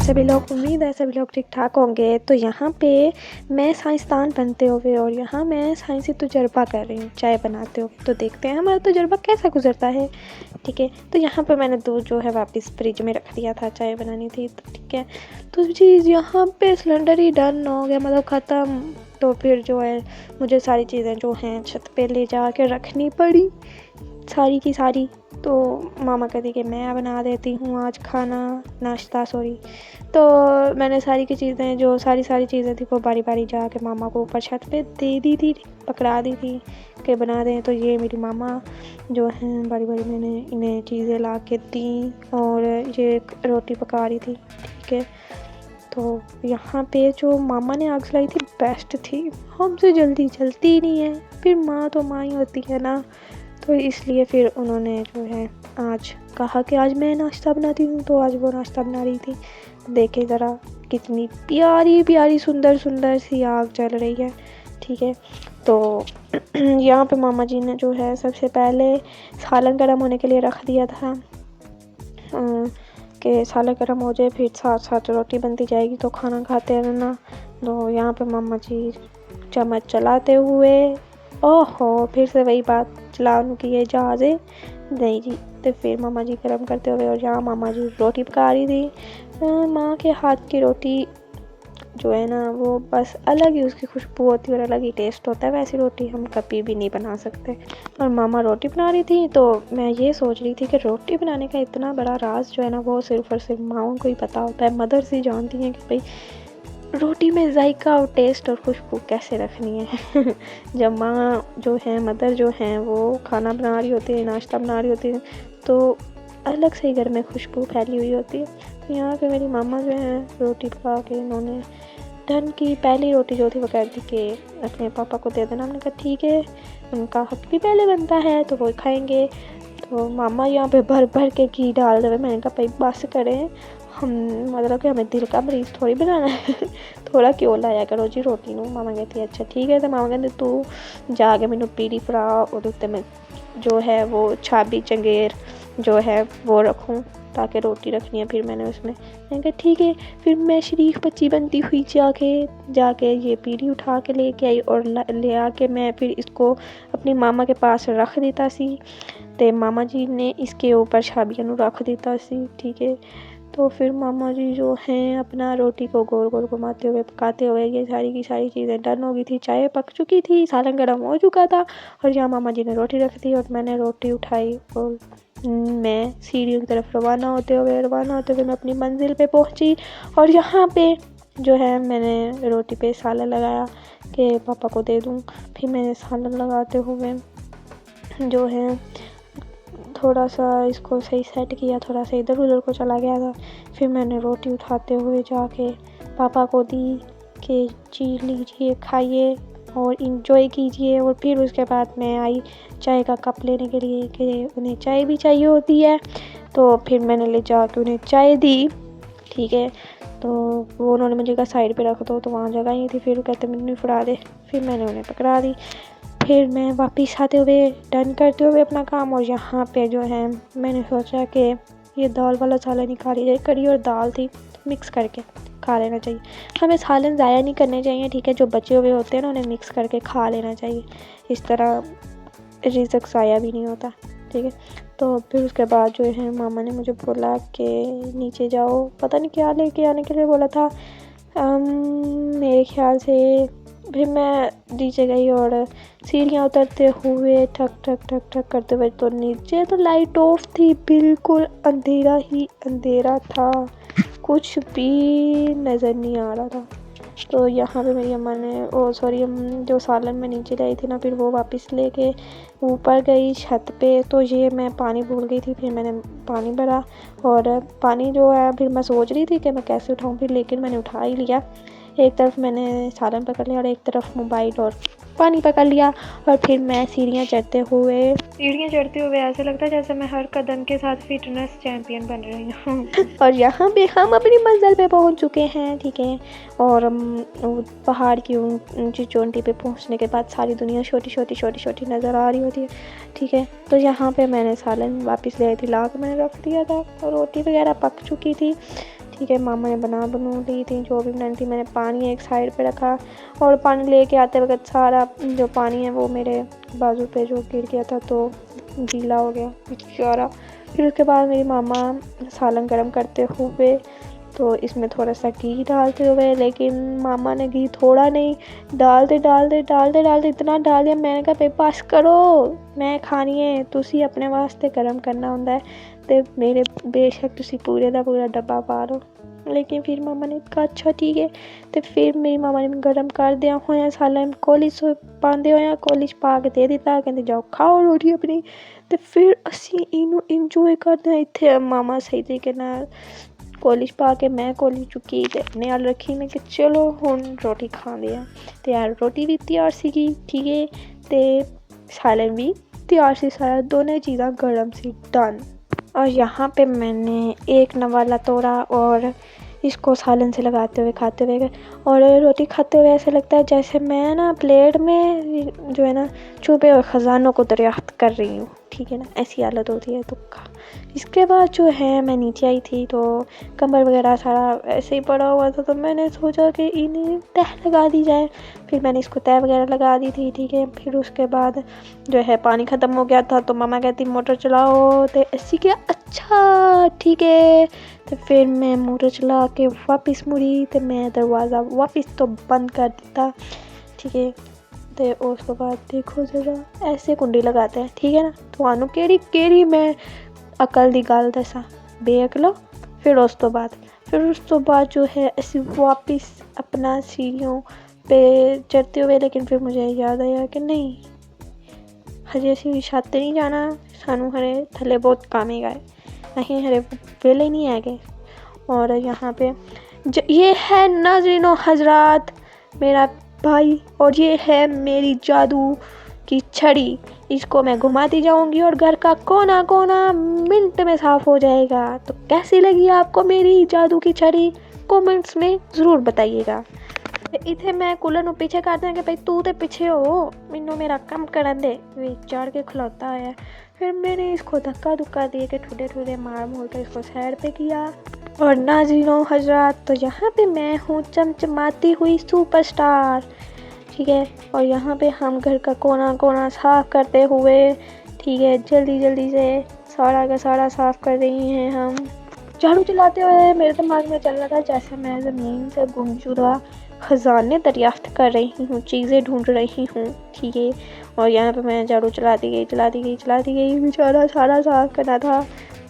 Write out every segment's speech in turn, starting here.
सभी लोग, उम्मीद है सभी लोग ठीक ठाक होंगे। तो यहाँ पे मैं साइंसदान बनते हुए और यहाँ मैं साइंसी तजुर्बा कर रही हूँ चाय बनाते हुए। तो देखते हैं हमारा तजुर्बा कैसा गुजरता है। ठीक है, तो यहाँ पे मैंने दूध जो है वापस फ्रिज में रख दिया था, चाय बनानी थी। तो ठीक है, तो जी यहाँ पे सिलेंडर ही डन हो गया, मतलब ख़त्म। तो फिर जो है मुझे सारी चीज़ें जो हैं छत पे ले जा के रखनी पड़ी, सारी की सारी। तो मामा कहती कि मैं बना देती हूँ आज खाना, नाश्ता सॉरी। तो मैंने सारी की चीज़ें जो सारी चीज़ें थी वो बारी बारी जा के मामा को ऊपर छत पे दे दी थी, पकड़ा दी थी कि बना दें। तो ये मेरी मामा जो हैं बारी बारी मैंने इन्हें चीज़ें ला के दी और ये रोटी पका रही थी। ठीक है, तो यहाँ पे जो मामा ने आग जलाई थी बेस्ट थी, हमसे जल्दी चलती ही नहीं है। फिर माँ तो माँ ही होती है ना, तो इसलिए फिर उन्होंने जो है आज कहा कि आज मैं नाश्ता बनाती हूँ। तो आज वो नाश्ता बना रही थी। देखे ज़रा कितनी प्यारी प्यारी सुंदर सुंदर सी आग जल रही है। ठीक है, तो यहाँ पे मामा जी ने जो है सबसे पहले सालन गर्म होने के लिए रख दिया था कि सालन गर्म हो जाए, फिर साथ साथ रोटी बनती जाएगी तो खाना खाते रहना। तो यहाँ पे मामा जी चम्मच चलाते हुए, ओहो फिर से वही बात, चलाने की ये जहाज़ है नहीं जी। तो फिर मामा जी गर्म करते हुए और यहाँ मामा जी रोटी पका रही थी। माँ के हाथ की रोटी जो है ना वो बस अलग ही उसकी खुशबू होती है और अलग ही टेस्ट होता है। वैसी रोटी हम कभी भी नहीं बना सकते। और मामा रोटी बना रही थी तो मैं ये सोच रही थी कि रोटी बनाने का इतना बड़ा राज जो है ना वो सिर्फ और सिर्फ माँओं को ही पता होता है। मदर्स ही जानती हैं कि भाई रोटी में जायका और टेस्ट और खुशबू कैसे रखनी है। जब माँ जो है मदर जो हैं वो खाना बना रही होती है, नाश्ता बना रही होती है, तो अलग से ही घर में खुशबू फैली हुई होती है। तो यहाँ पे मेरी मामा जो है रोटी पका के इन्होंने डन की। पहली रोटी जो थी वो कहती कि अपने पापा को दे देना। हमने कहा ठीक है, उनका हक भी पहले बनता है तो वो खाएंगे। तो मामा यहाँ पे भर भर के घी डाल रहे। मैंने कहा भाई बस करें, हम मतलब कि हमें दिल का मरीज़ थोड़ी बनाना है। थोड़ा क्यों लाया करो जी रोटी नू। मामा कहती है अच्छा ठीक है। तो मामा कहते तू जाके मैनू पीड़ी फड़ा और उत्ते में जो है वो छाबी चंगेर जो है वो रखूँ ताकि रोटी रखनी है। फिर मैंने कहा ठीक है। फिर मैं शरीफ बच्ची बनती हुई जाके ये पीड़ी उठा के लेके आई और ले आके मैं फिर इसको अपनी मामा के पास रख देता सी। तो मामा जी ने इसके ऊपर छाबियाँ नू रख देता सी। ठीक है, तो फिर मामा जी जो हैं अपना रोटी को गोल गोल घुमाते हुए पकाते हुए, ये सारी की सारी चीज़ें डन हो गई थी। चाय पक चुकी थी, सालन गर्म हो चुका था और यहाँ मामा जी ने रोटी रख दी और मैंने रोटी उठाई और मैं सीढ़ियों की तरफ रवाना होते हुए मैं अपनी मंजिल पे पहुंची। और यहाँ पे जो है मैंने रोटी पे सालन लगाया कि पापा को दे दूँ। फिर मैंने सालन लगाते हुए जो है थोड़ा सा इसको सही सेट किया, थोड़ा सा इधर उधर को चला गया था। फिर मैंने रोटी उठाते हुए जाके पापा को दी कि जी लीजिए खाइए और इंजॉय कीजिए। और फिर उसके बाद मैं आई चाय का कप लेने के लिए कि उन्हें चाय भी चाहिए होती है। तो फिर मैंने ले जा के उन्हें चाय दी। ठीक है, तो वो उन्होंने मुझे कहा साइड पे रख दो, तो वहाँ जगह ही थी। फिर कहते मैंने फड़ा दे, फिर मैंने उन्हें पकड़ा दी। फिर मैं वापस आते हुए डन करते हुए अपना काम। और यहाँ पे जो है मैंने सोचा कि ये दाल वाला सालन ही खा लिया जाए। कढ़ी और दाल थी, मिक्स करके खा लेना चाहिए। हमें सालन ज़ाया नहीं करने चाहिए। ठीक है, जो बचे हुए होते हैं ना उन्हें मिक्स करके खा लेना चाहिए। इस तरह रिज़्क ज़ाया भी नहीं होता। ठीक है, तो फिर उसके बाद जो है मामा ने मुझे बोला कि नीचे जाओ, पता नहीं क्या लेके आने के लिए बोला था। मेरे ख्याल से फिर मैं नीचे गई और सीढ़ियाँ उतरते हुए ठक ठक ठक ठक करते हुए तो नीचे तो लाइट ऑफ थी, बिल्कुल अंधेरा ही अंधेरा था, कुछ भी नज़र नहीं आ रहा था। तो यहाँ पे मेरी अम्मा ने जो सालन में नीचे लाई थी ना, फिर वो वापस लेके ऊपर गई छत पे। तो ये मैं पानी भूल गई थी, फिर मैंने पानी भरा और पानी जो है फिर मैं सोच रही थी कि मैं कैसे उठाऊँ, फिर लेकिन मैंने उठा ही लिया। एक तरफ मैंने सालन पकड़ लिया और एक तरफ मोबाइल और पानी पकड़ लिया। और फिर मैं सीढ़ियाँ चढ़ते हुए ऐसे लगता है जैसे मैं हर कदम के साथ फिटनेस चैम्पियन बन रही हूँ। और यहाँ पे हम अपनी मंजिल पे पहुँच चुके हैं। ठीक है, और पहाड़ की ऊंची चोटी पे पहुँचने के बाद सारी दुनिया छोटी छोटी नज़र आ रही होती है। ठीक है, तो यहाँ पे मैंने सालन वापस ले आई थी, ला के मैंने रख दिया था और रोटी वगैरह पक चुकी थी। ठीक है। मामा ने बनू ली थी जो भी बनानी थी। मैंने पानी एक साइड पे रखा और पानी लेके आते वक्त सारा जो पानी है वो मेरे बाजू पे जो गिर गया था तो गीला हो गया बेचारा। फिर उसके बाद मेरी मामा सालन गर्म करते हुए तो इसमें थोड़ा सा घी डालते हुए, लेकिन मामा ने घी थोड़ा नहीं डालते इतना डाल दिया। मैंने कहा भाई बस करो, मैं खानी है, तुसी अपने वास्ते गर्म करना होंदा है ते मेरे बेशक तुसी पूरे दा पूरा डब्बा पा लो। लेकिन फिर मामा ने कहा अच्छा ठीक है। तो फिर मेरी मामा ने गर्म कर दिया होया सालन कोली च पांदे होया, कोली च पा के दे दिता, कहते जाओ खाओ रोटी अपनी। तो फिर असी इनू इंजॉय करते हैं इत्थे। मामा सही तरीके नाल कोली च पा के मैं कोली चुकी ते अपने अल रखी। मैं कि चलो हुण रोटी खांदे आ। ते यार रोटी भी तैयार सीगी, ठीक है, ते सालन भी तैयार सी, सारा दोनों चीज़ां गर्म सी, डन। और यहाँ पे मैंने एक नवाला तोड़ा और इसको सालन से लगाते हुए खाते हुए, और रोटी खाते हुए ऐसा लगता है जैसे मैं ना प्लेट में जो है ना छुपे हुए ख़जानों को दरियाफ्त कर रही हूँ, ठीक है ना, ऐसी हालत होती है। तो इसके बाद जो है मैं नीचे आई थी तो कंबल वगैरह सारा ऐसे ही पड़ा हुआ था, तो मैंने सोचा कि इन्हें तह लगा दी जाए। फिर मैंने इसको तह वगैरह लगा दी थी, ठीक है। फिर उसके बाद जो है पानी ख़त्म हो गया था तो मामा कहती मोटर चलाओ, तो ऐसी क्या अच्छा ठीक है। तो फिर मैं मोटर चला के वापस मुड़ी तो मैं दरवाज़ा वापस तो बंद कर दिता, ठीक है। तो उसके बाद देखो ज़रा ऐसे कुंडी लगाते हैं, ठीक है ना। तो केड़ी मैं अकल दी गल दसा देख लो। फिर उस तो बाद जो है ऐसे वापस अपना सीढ़ियों पे चढ़ते हुए, लेकिन फिर मुझे याद आया कि नहीं हजे असी छत ते नहीं जाना, सानू हरे थले बहुत काम है गए, नहीं हरे वेले नहीं है गए। और यहाँ पे ये है नाज़रीनो हजरात मेरा भाई, और ये है मेरी जादू की छड़ी। इसको मैं घुमाती जाऊंगी और घर का कोना कोना मिनट में साफ हो जाएगा। तो कैसी लगी आपको मेरी जादू की छड़ी, कमेंट्स में ज़रूर बताइएगा। इथे मैं कूलर नूं पीछे कर दें कि भाई तू तो पीछे हो, मैनू मेरा काम करन दे, वे चढ़ के खलोता है। फिर मैंने इसको धक्का धुक्का दे के ठुडे मार मोड़ कर इसको साइड पे किया। और नाज़रीनो हजरात, तो यहाँ पे मैं हूँ चमचमाती हुई सुपरस्टार, ठीक है। और यहाँ पे हम घर का कोना कोना साफ़ करते हुए, ठीक है, जल्दी से सारा का सारा साफ़ कर रही हैं हम। झाड़ू चलाते हुए मेरे दिमाग में चल रहा था जैसे मैं ज़मीन से गुमशुदा ख़जाने दरियाफ्त कर रही हूँ, चीज़ें ढूंढ रही हूँ, ठीक है। और यहाँ पे मैं झाड़ू चलाती गई, बेचारा सारा साफ़ करना था।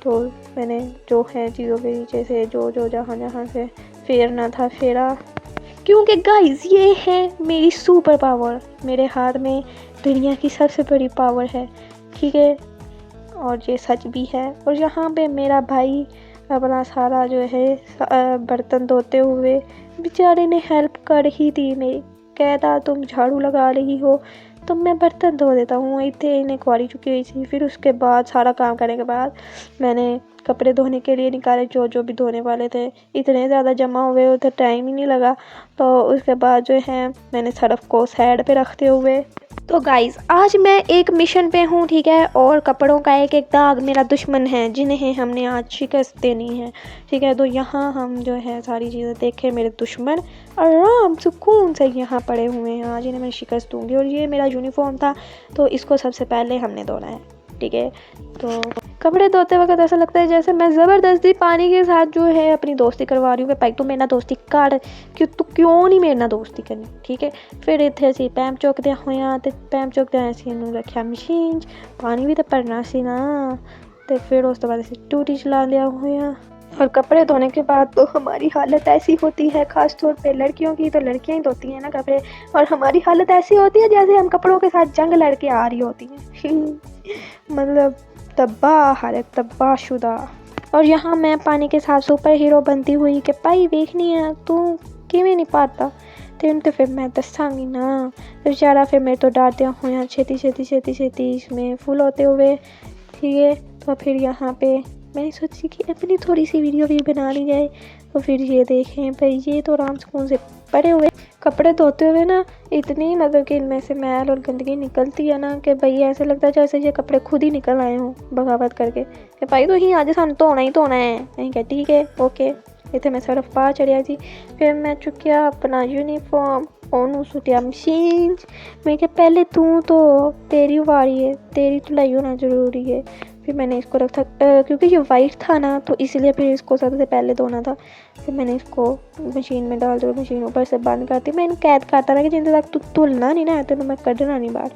तो मैंने जो है चीज़ों के नीचे से जो जहाँ से फेरना था फेरा, क्योंकि गाइस ये है मेरी सुपर पावर, मेरे हाथ में दुनिया की सबसे बड़ी पावर है, ठीक है। और ये सच भी है। और यहाँ पे मेरा भाई अपना सारा जो है बर्तन धोते हुए बेचारे ने हेल्प कर ही दी। मैं कहता तुम झाड़ू लगा रही हो तो मैं बर्तन धो देता हूँ, इतने इन्हें कुआरी चुकी हुई थी। फिर उसके बाद सारा काम करने के बाद मैंने कपड़े धोने के लिए निकाले, जो भी धोने वाले थे, इतने ज़्यादा जमा हुए उधर टाइम ही नहीं लगा। तो उसके बाद जो है मैंने सर्फ को साइड पे रखते हुए, तो गाइज़ आज मैं एक मिशन पे हूँ, ठीक है। और कपड़ों का एक दाग मेरा दुश्मन है जिन्हें हमने आज शिकस्त देनी है, ठीक है। तो यहाँ हम जो है सारी चीज़ें देखें, मेरे दुश्मन आराम सुकून से यहाँ पड़े हुए हैं, आज इन्हें मैं शिकस्त दूँगी। और ये मेरा यूनिफॉर्म था तो इसको सबसे पहले हमने धोना है, ठीक है। तो कपड़े धोते वक्त ऐसा लगता है जैसे मैं ज़बरदस्ती पानी के साथ जो है अपनी दोस्ती करवा रही हूँ कि भाई तू मेरे ना दोस्ती कर, तू क्यों नहीं मेरे ना दोस्ती करनी, ठीक है। फिर इतने असी पैम चुकदे होया तो पैम चुकदे असी इनू रखा मशीन, पानी भी तो भरना सी ना। तो फिर उस तो बाद असी टूटी चला लिया होया। और कपड़े धोने के बाद तो हमारी हालत ऐसी होती है, ख़ास तौर पे लड़कियों की, तो लड़कियां ही धोती हैं ना कपड़े, और हमारी हालत ऐसी होती है जैसे हम कपड़ों के साथ जंग लड़के आ रही होती हैं मतलब तबाह शुदा। और यहाँ मैं पानी के साथ सुपर हीरो बनती हुई कि भाई देखनी है तू किवें नहीं पाता तो फिर मैं दसांगी ना। बेचारा फिर मेरे तो डांट दिया हुआ छेती इसमें फुल होते हुए, ठीक है। तो फिर यहाँ पे मैंने सोची कि अपनी थोड़ी सी वीडियो भी बना ली जाए। तो फिर ये देखें भाई, ये तो आराम सुकून से पड़े हुए कपड़े धोते हुए ना इतनी मतलब कि इनमें से मैल और गंदगी निकलती है ना कि भाई ऐसे लगता है जैसे ये कपड़े खुद ही निकल आए हों बगावत करके कि भाई तो ही आज सानू धोना ही धोना है। नहीं क्या ठीक है ओके इत्थे मैं सिर्फ पा चढ़िया सी। फिर मैं चुकिया अपना यूनीफॉर्म ओनू सुटिया मशीन। मैं क्या पहले तू तो तेरी वारी है, तेरी धुलाई होना ज़रूरी है। फिर मैंने इसको रखा क्योंकि ये वाइट था ना, तो इसलिए फिर इसको सबसे पहले धोना था। फिर मैंने इसको मशीन में डाल दिया, मशीन ऊपर से बंद करती। मैं इन्हें कैद करता रहा कि जिन तक तू धुलना नहीं ना तेन मैं कढ़ना नहीं बाहर।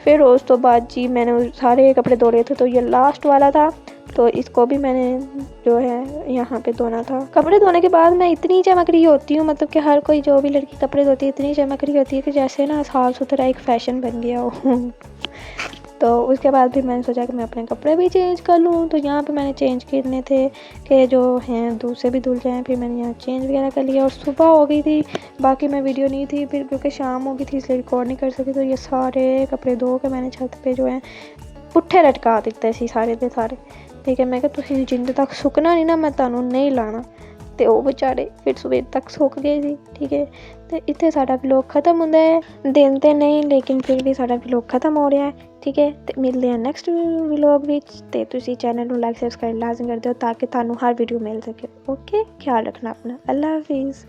फिर उस तो बाद जी मैंने सारे कपड़े धो रहे थे, तो ये लास्ट वाला था, तो इसको भी मैंने जो है यहाँ पे धोना था। कपड़े धोने के बाद मैं इतनी चमक रही होती हूँ, मतलब कि हर कोई जो भी लड़की कपड़े धोती है इतनी चमक रही होती है कि जैसे ना साफ सुथरा एक फ़ैशन बन गया हो। तो उसके बाद फिर मैंने सोचा कि मैं अपने कपड़े भी चेंज कर लूँ। तो यहाँ पे मैंने चेंज करने थे कि जो हैं दूसरे भी धुल जाएँ। फिर मैंने यहाँ चेंज वगैरह कर लिया और सुबह हो गई थी। बाकी मैं वीडियो नहीं थी फिर क्योंकि शाम हो गई थी, इसलिए रिकॉर्ड नहीं कर सकी। तो ये सारे कपड़े धो के मैंने छत पे जो है पुट्ठे लटका दिते सी सारे के सारे। ठीक है, मैं क्या तुसीं जिंद तक सुकना नहीं ना मैं तुहानू नहीं लाना। तो वो बेचारे फिर सवेर तक सुक गए सी। ठीक है, तो इत्थे साडा व्लॉग खत्म होंदा है। दिन तो नहीं लेकिन फिर भी साडा व्लॉग खत्म हो रहा है। ठीक है, तो मिलते हैं नैक्सट व्लॉग विच। ते तुसीं चैनल नू लाइक सबसक्राइब लाजमी कर दिओ ताकि तुहानू हर वीडियो मिल सके। ओके, ख्याल रखना अपना। अल्लाह हाफिज़।